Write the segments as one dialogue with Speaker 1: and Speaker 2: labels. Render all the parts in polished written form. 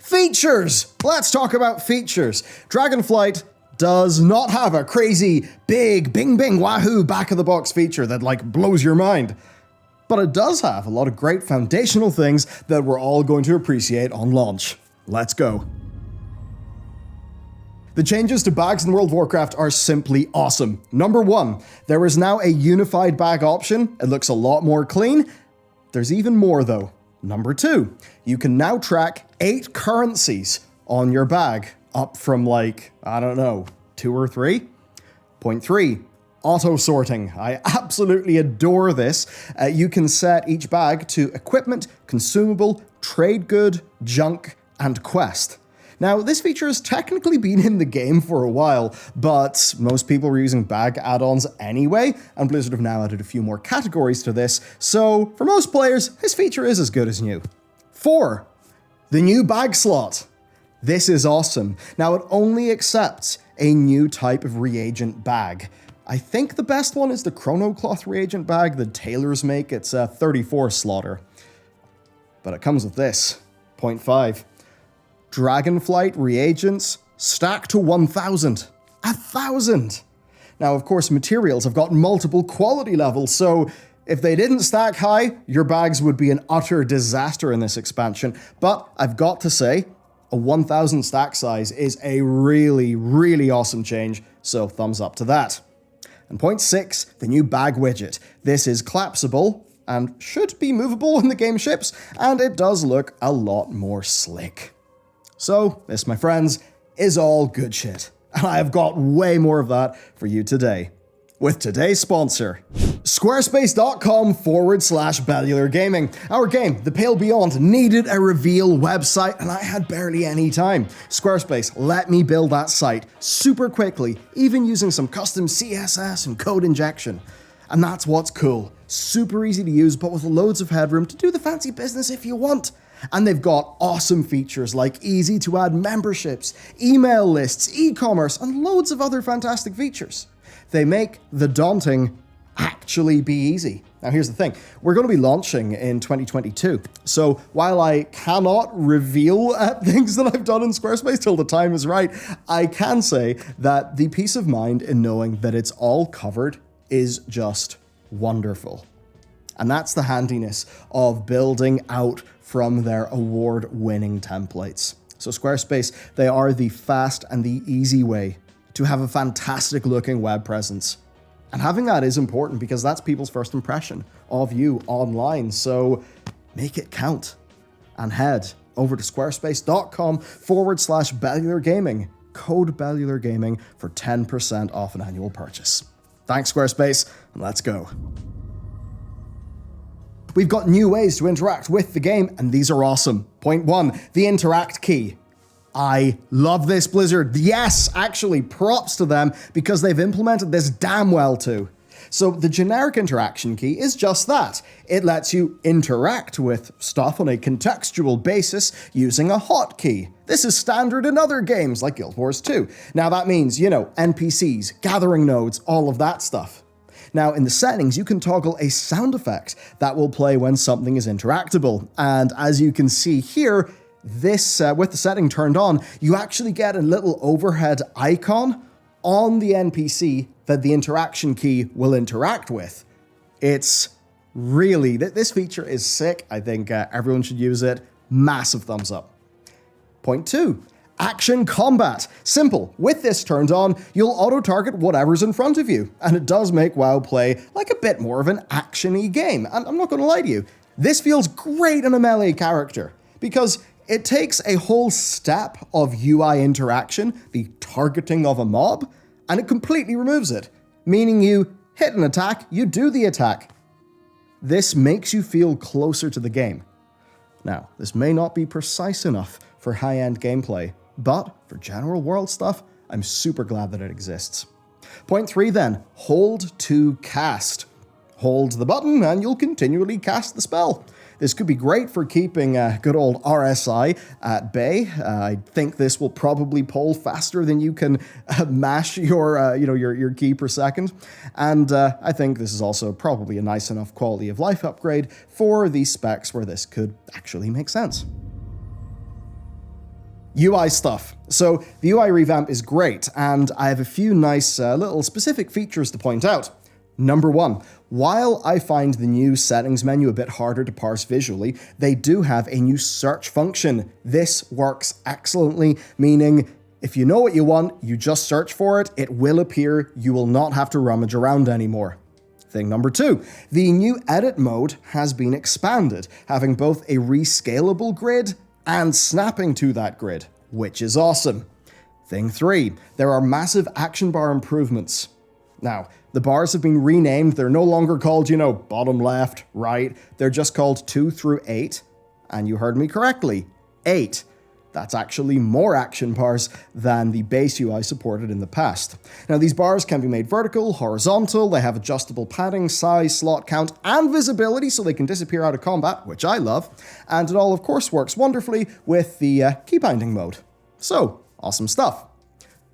Speaker 1: Features! Let's talk about features. Dragonflight does not have a crazy, big, bing bing wahoo back-of-the-box feature that, like, blows your mind. But it does have a lot of great foundational things that we're all going to appreciate on launch. Let's go. The changes to bags in World of Warcraft are simply awesome. Number 1, there is now a unified bag option. It looks a lot more clean. There's even more though. Number 2, you can now track 8 currencies on your bag, up from like, I don't know, 2 or 3? Point 3, auto sorting. I absolutely adore this. You can set each bag to equipment, consumable, trade good, junk, and quest. Now, this feature has technically been in the game for a while, but most people were using bag add-ons anyway, and Blizzard have now added a few more categories to this, so for most players, this feature is as good as new. 4, the new bag slot. This is awesome. Now, it only accepts a new type of reagent bag. I think the best one is the Chrono Cloth reagent bag that tailors make. It's a 34 slotter. But it comes with this. Point 5. Dragonflight reagents stack to 1,000. 1,000! Now, of course, materials have got multiple quality levels, so if they didn't stack high, your bags would be an utter disaster in this expansion. But I've got to say, a 1,000 stack size is a really, really awesome change, so thumbs up to that. And point 6, the new bag widget. This is collapsible and should be movable when the game ships, and it does look a lot more slick. So, this, my friends, is all good shit. And I have got way more of that for you today. With today's sponsor, Squarespace.com/Bellular Gaming. Our game, The Pale Beyond, needed a reveal website, and I had barely any time. Squarespace let me build that site super quickly, even using some custom CSS and code injection. And that's what's cool. Super easy to use, but with loads of headroom to do the fancy business if you want. And they've got awesome features like easy to add memberships, email lists, e-commerce, and loads of other fantastic features. They make the daunting actually be easy. Now here's the thing, we're going to be launching in 2022. So while I cannot reveal things that I've done in Squarespace till the time is right, I can say that the peace of mind in knowing that it's all covered is just wonderful. And that's the handiness of building out from their award-winning templates. So Squarespace, they are the fast and the easy way to have a fantastic looking web presence. And having that is important because that's people's first impression of you online. So make it count and head over to squarespace.com/Bellular Gaming. Code Bellular Gaming for 10% off an annual purchase. Thanks, Squarespace, and let's go. We've got new ways to interact with the game, and these are awesome. Point 1, the interact key. I love this, Blizzard. Yes, actually, props to them because they've implemented this damn well too. So the generic interaction key is just that. It lets you interact with stuff on a contextual basis using a hotkey. This is standard in other games like Guild Wars 2. Now that means, NPCs, gathering nodes, all of that stuff. Now, in the settings, you can toggle a sound effect that will play when something is interactable. And as you can see here, this with the setting turned on, you actually get a little overhead icon on the NPC that the interaction key will interact with. It's really, this feature is sick. I think everyone should use it. Massive thumbs up. Point 2. Action combat. Simple. With this turned on, you'll auto-target whatever's in front of you, and it does make WoW play like a bit more of an action-y game. And I'm not going to lie to you, this feels great in a melee character, because it takes a whole step of UI interaction, the targeting of a mob, and it completely removes it, meaning you hit an attack, you do the attack. This makes you feel closer to the game. Now, this may not be precise enough for high-end gameplay, but for general world stuff, I'm super glad that it exists. Point 3 then, hold to cast. Hold the button and you'll continually cast the spell. This could be great for keeping good old RSI at bay. I think this will probably pull faster than you can mash your key per second. And I think this is also probably a nice enough quality of life upgrade for these specs where this could actually make sense. UI stuff. So the UI revamp is great, and I have a few nice little specific features to point out. Number one, while I find the new settings menu a bit harder to parse visually, they do have a new search function. This works excellently, meaning if you know what you want, you just search for it, it will appear, you will not have to rummage around anymore. Thing number two, the new edit mode has been expanded, having both a rescalable grid and snapping to that grid, which is awesome. Thing three, there are massive action bar improvements. Now, the bars have been renamed, they're no longer called, bottom left, right, they're just called 2 through 8, and you heard me correctly, 8. That's actually more action bars than the base UI supported in the past. Now, these bars can be made vertical, horizontal, they have adjustable padding, size, slot count, and visibility, so they can disappear out of combat, which I love, and it all, of course, works wonderfully with the keybinding mode. So, awesome stuff.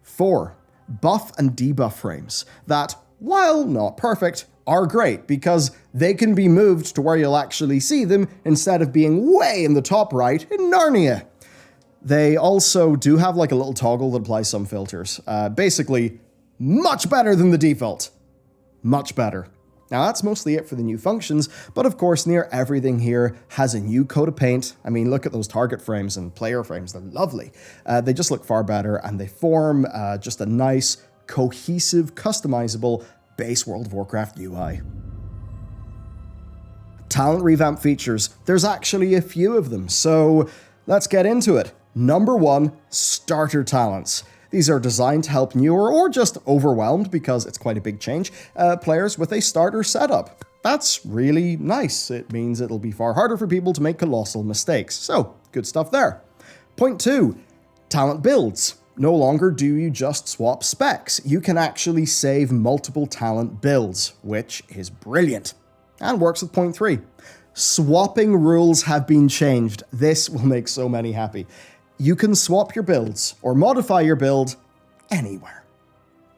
Speaker 1: 4. Buff and debuff frames that, while not perfect, are great because they can be moved to where you'll actually see them instead of being way in the top right in Narnia. They also do have like a little toggle that applies some filters. Basically, much better than the default. Much better. Now that's mostly it for the new functions, but of course near everything here has a new coat of paint. I mean, look at those target frames and player frames, they're lovely. They just look far better and they form just a nice, cohesive, customizable base World of Warcraft UI. Talent revamp features, there's actually a few of them, so let's get into it. Number one, starter talents. These are designed to help newer or just overwhelmed, because it's quite a big change, players with a starter setup. That's really nice. It means it'll be far harder for people to make colossal mistakes. So, good stuff there. Point 2, talent builds. No longer do you just swap specs. You can actually save multiple talent builds, which is brilliant. And works with point 3. Swapping rules have been changed. This will make so many happy. You can swap your builds, or modify your build, anywhere.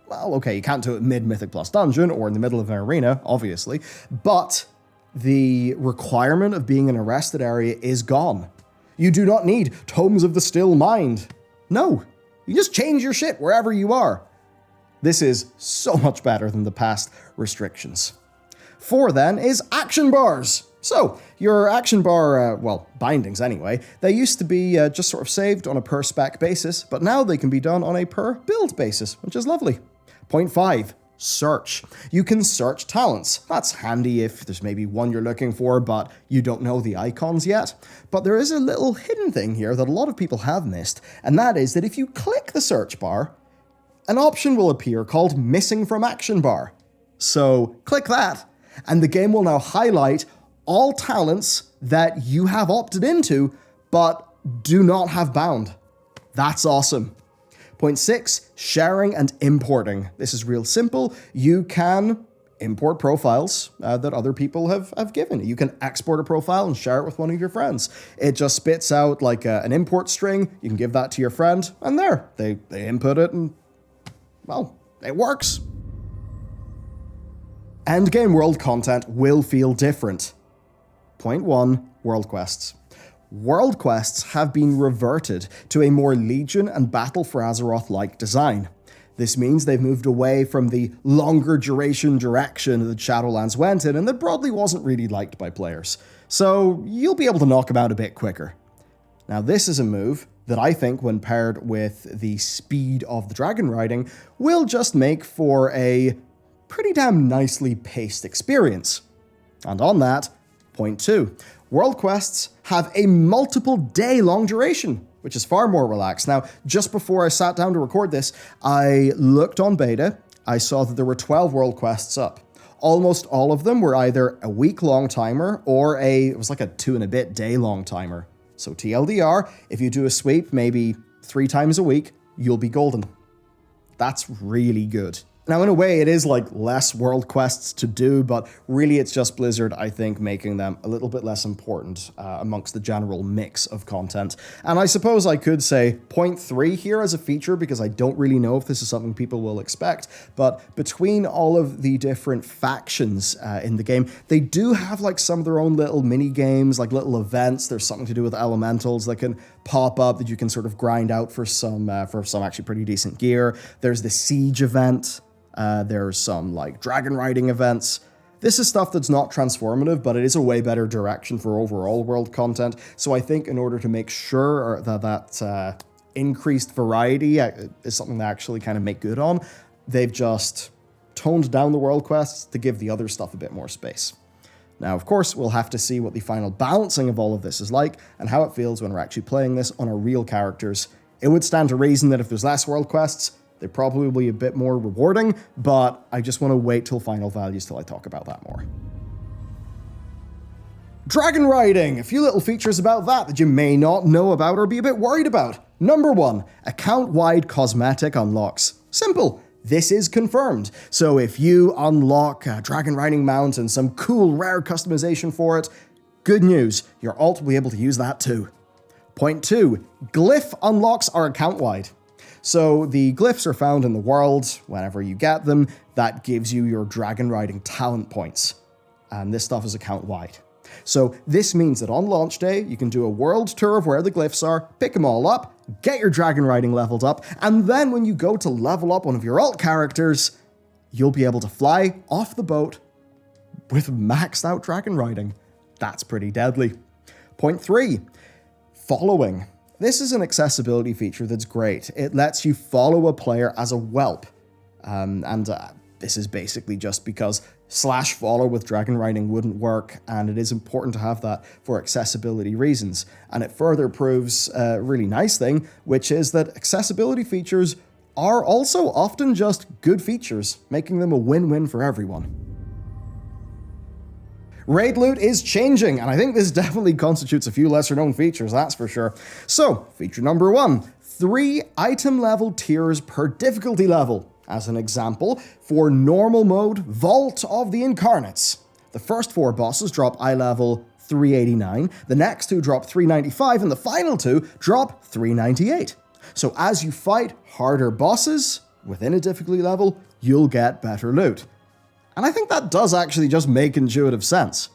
Speaker 1: Well, okay, you can't do it mid-Mythic Plus dungeon, or in the middle of an arena, obviously, but the requirement of being in a rested area is gone. You do not need Tomes of the Still Mind. No, you just change your shit wherever you are. This is so much better than the past restrictions. 4 then is action bars. So, your action bar, bindings anyway, they used to be just sort of saved on a per spec basis, but now they can be done on a per build basis, which is lovely. Point 5, search. You can search talents. That's handy if there's maybe one you're looking for, but you don't know the icons yet. But there is a little hidden thing here that a lot of people have missed, and that is that if you click the search bar, an option will appear called Missing from Action Bar. So, click that, and the game will now highlight all talents that you have opted into, but do not have bound. That's awesome. Point 6, sharing and importing. This is real simple. You can import profiles that other people have given. You can export a profile and share it with one of your friends. It just spits out like an import string. You can give that to your friend, and there, they input it, and, well, it works. Endgame world content will feel different. Point 1, world quests. World quests have been reverted to a more Legion and Battle for Azeroth-like design. This means they've moved away from the longer duration direction that Shadowlands went in and that broadly wasn't really liked by players. So you'll be able to knock them out a bit quicker. Now this is a move that I think, when paired with the speed of the dragon riding, will just make for a pretty damn nicely paced experience. And on that, point 2, world quests have a multiple day long duration, which is far more relaxed. Now, just before I sat down to record this, I looked on beta. I saw that there were 12 world quests up. Almost all of them were either a week-long timer or it was like a 2 and a bit day long timer. So TLDR, if you do a sweep maybe 3 times a week, you'll be golden. That's really good. Now, in a way, it is like less world quests to do, but really it's just Blizzard, I think, making them a little bit less important amongst the general mix of content. And I suppose I could say point 3 here as a feature, because I don't really know if this is something people will expect, but between all of the different factions in the game, they do have like some of their own little mini games, like little events. There's something to do with elementals that can pop up that you can sort of grind out for some actually pretty decent gear. There's the siege event. There's some like dragon riding events. This is stuff that's not transformative, but it is a way better direction for overall world content. So I think in order to make sure that increased variety is something they actually kind of make good on, they've just toned down the world quests to give the other stuff a bit more space. Now, of course, we'll have to see what the final balancing of all of this is like and how it feels when we're actually playing this on our real characters. It would stand to reason that if there's less world quests, they probably will be a bit more rewarding, but I just want to wait till final values till I talk about that more. Dragon riding! A few little features about that you may not know about or be a bit worried about. Number 1, account-wide cosmetic unlocks. Simple. This is confirmed. So if you unlock a dragon riding mount and some cool rare customization for it, good news, your alt will be able to use that too. Point 2, glyph unlocks are account-wide. So the glyphs are found in the world. Whenever you get them, that gives you your dragon riding talent points. And this stuff is account-wide. So this means that on launch day, you can do a world tour of where the glyphs are, pick them all up, get your dragon riding leveled up, and then when you go to level up one of your alt characters, you'll be able to fly off the boat with maxed out dragon riding. That's pretty deadly. Point 3, following. This is an accessibility feature that's great. It lets you follow a player as a whelp. This is basically just because /follow with dragon riding wouldn't work, and it is important to have that for accessibility reasons. And it further proves a really nice thing, which is that accessibility features are also often just good features, making them a win-win for everyone. Raid loot is changing, and I think this definitely constitutes a few lesser-known features, that's for sure. So, feature number 1, 3 item level tiers per difficulty level. As an example, for normal mode, Vault of the Incarnates. The first 4 bosses drop eye level 389, the next 2 drop 395, and the final 2 drop 398. So as you fight harder bosses within a difficulty level, you'll get better loot. And I think that does actually just make intuitive sense.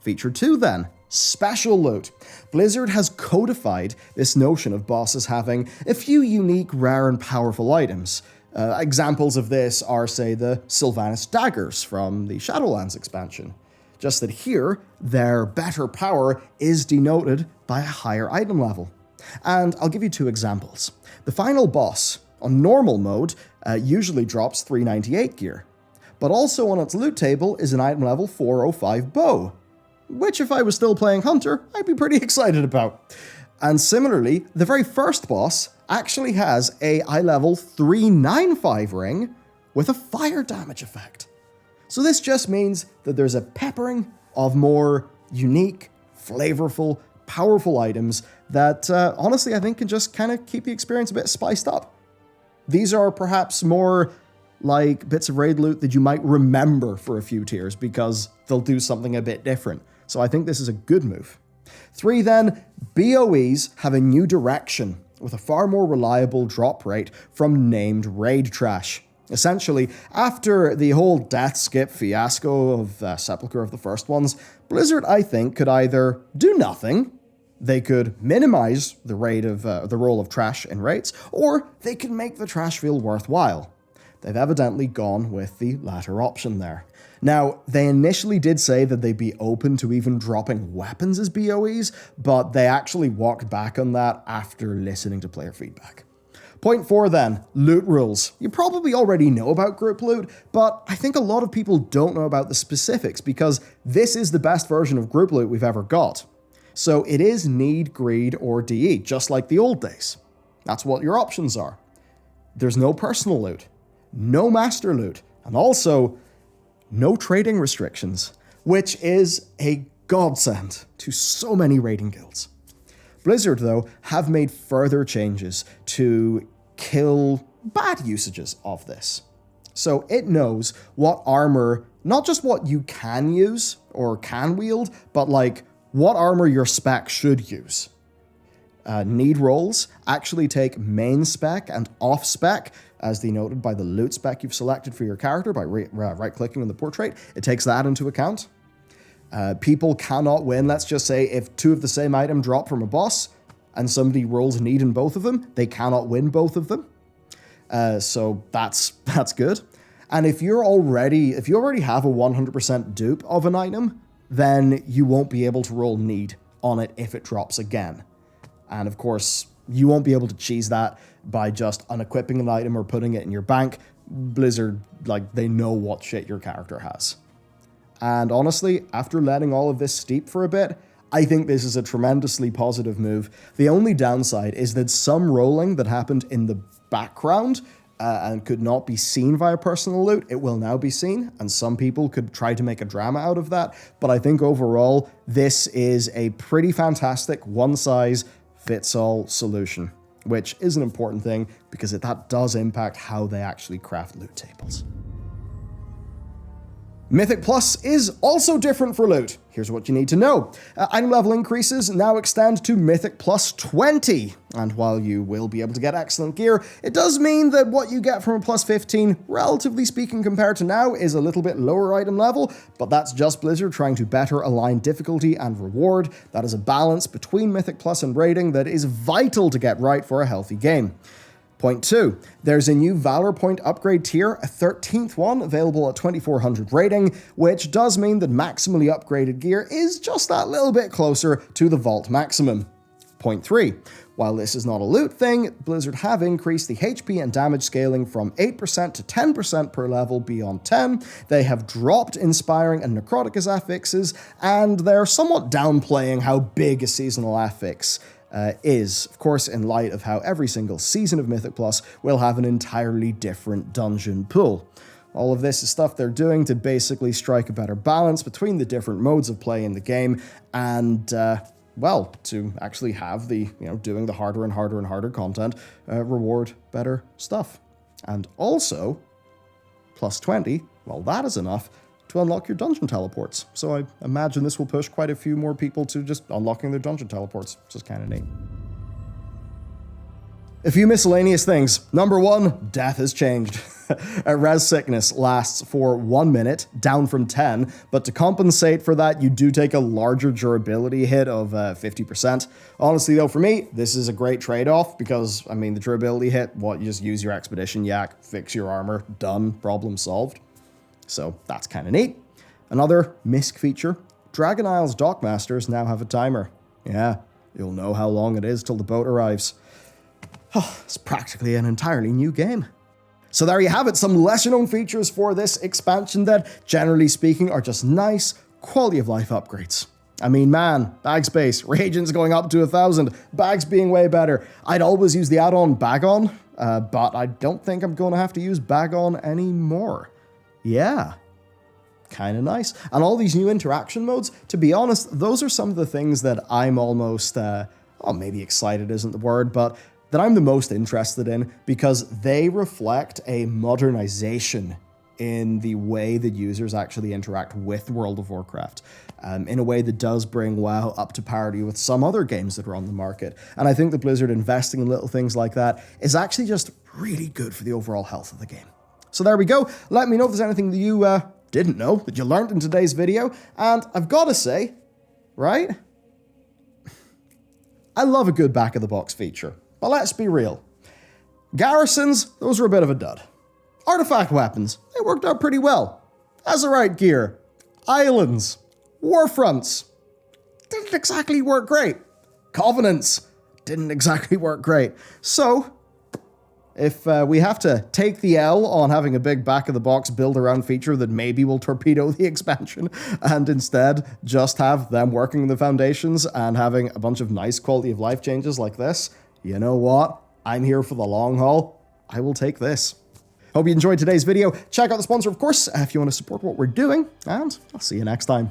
Speaker 1: Feature 2 then, special loot. Blizzard has codified this notion of bosses having a few unique, rare, and powerful items. Examples of this are, say, the Sylvanas daggers from the Shadowlands expansion. Just that here, their better power is denoted by a higher item level. And I'll give you 2 examples. The final boss, on normal mode, usually drops 398 gear. But also on its loot table is an item level 405 bow, which if I was still playing Hunter, I'd be pretty excited about. And similarly, the very first boss actually has a eye level 395 ring with a fire damage effect. So this just means that there's a peppering of more unique, flavorful, powerful items that honestly I think can just kind of keep the experience a bit spiced up. These are perhaps more like bits of raid loot that you might remember for a few tiers because they'll do something a bit different. So I think this is a good move. 3 then, BOEs have a new direction with a far more reliable drop rate from named raid trash. Essentially, after the whole death skip fiasco of Sepulchre of the First Ones, Blizzard, I think, could either do nothing, they could minimize the role of trash in raids, or they could make the trash feel worthwhile. They've evidently gone with the latter option there. Now, they initially did say that they'd be open to even dropping weapons as BOEs, but they actually walked back on that after listening to player feedback. Point 4 then, loot rules. You probably already know about group loot, but I think a lot of people don't know about the specifics because this is the best version of group loot we've ever got. So it is need, greed, or DE, just like the old days. That's what your options are. There's no personal loot, no master loot, and also no trading restrictions, which is a godsend to so many raiding guilds. Blizzard, though, have made further changes to kill bad usages of this. So it knows what armor, not just what you can use or can wield, but like what armor your spec should use. Need rolls actually take main spec and off spec, as denoted by the loot spec you've selected for your character by right-clicking on the portrait. It takes that into account. People cannot win, let's just say, if two of the same item drop from a boss and somebody rolls need in both of them, they cannot win both of them. So that's good. And if you already have a 100% dupe of an item, then you won't be able to roll need on it if it drops again. And of course, you won't be able to cheese that by just unequipping an item or putting it in your bank. Blizzard, like, they know what shit your character has. And honestly, after letting all of this steep for a bit, I think this is a tremendously positive move. The only downside is that some rolling that happened in the background and could not be seen via personal loot, it will now be seen, and some people could try to make a drama out of that. But I think overall, this is a pretty fantastic one-size-fits-all solution, which is an important thing because that does impact how they actually craft loot tables. Mythic Plus is also different for loot. Here's what you need to know. Item level increases now extend to Mythic Plus 20. And while you will be able to get excellent gear, it does mean that what you get from a plus 15, relatively speaking compared to now, is a little bit lower item level, but that's just Blizzard trying to better align difficulty and reward. That is a balance between Mythic Plus and raiding that is vital to get right for a healthy game. Point 2, there's a new Valor Point upgrade tier, a 13th one, available at 2400 rating, which does mean that maximally upgraded gear is just that little bit closer to the Vault maximum. Point 3, while this is not a loot thing, Blizzard have increased the HP and damage scaling from 8% to 10% per level beyond 10, they have dropped Inspiring and Necrotic as affixes, and they're somewhat downplaying how big a seasonal affix is, of course, in light of how every single season of Mythic Plus will have an entirely different dungeon pool. All of this is stuff they're doing to basically strike a better balance between the different modes of play in the game and, well, to actually have the, doing the harder and harder and harder content reward better stuff. And also, plus 20, well, that is enough to unlock your dungeon teleports. So I imagine this will push quite a few more people to just unlocking their dungeon teleports, which is kind of neat. A few miscellaneous things. Number 1, death has changed. Res sickness lasts for 1 minute, down from 10, but to compensate for that, you do take a larger durability hit of 50%. Honestly though, for me, this is a great trade-off because, I mean, the durability hit, you just use your expedition yak, fix your armor, done, problem solved. So that's kind of neat. Another Misc feature, Dragon Isle's dockmasters now have a timer. Yeah, you'll know how long it is till the boat arrives. It's practically an entirely new game. So there you have it, some lesser known features for this expansion that, generally speaking, are just nice quality of life upgrades. I mean, man, bag space, reagents going up to 1,000, bags being way better. I'd always use the add-on Bag On, but I don't think I'm going to have to use Bag On anymore. Yeah, kind of nice. And all these new interaction modes, to be honest, those are some of the things that I'm almost, maybe excited isn't the word, but that I'm the most interested in because they reflect a modernization in the way that users actually interact with World of Warcraft, in a way that does bring WoW up to parity with some other games that are on the market. And I think that Blizzard investing in little things like that is actually just really good for the overall health of the game. So there we go. Let me know if there's anything that you didn't know, that you learned in today's video. And I've got to say, right? I love a good back-of-the-box feature. But let's be real. Garrisons, those were a bit of a dud. Artifact weapons, they worked out pretty well. Azerite gear, islands, warfronts, didn't exactly work great. Covenants, didn't exactly work great. So, if we have to take the L on having a big back-of-the-box build-around feature that maybe will torpedo the expansion, and instead just have them working the foundations and having a bunch of nice quality-of-life changes like this, you know what? I'm here for the long haul. I will take this. Hope you enjoyed today's video. Check out the sponsor, of course, if you want to support what we're doing, and I'll see you next time.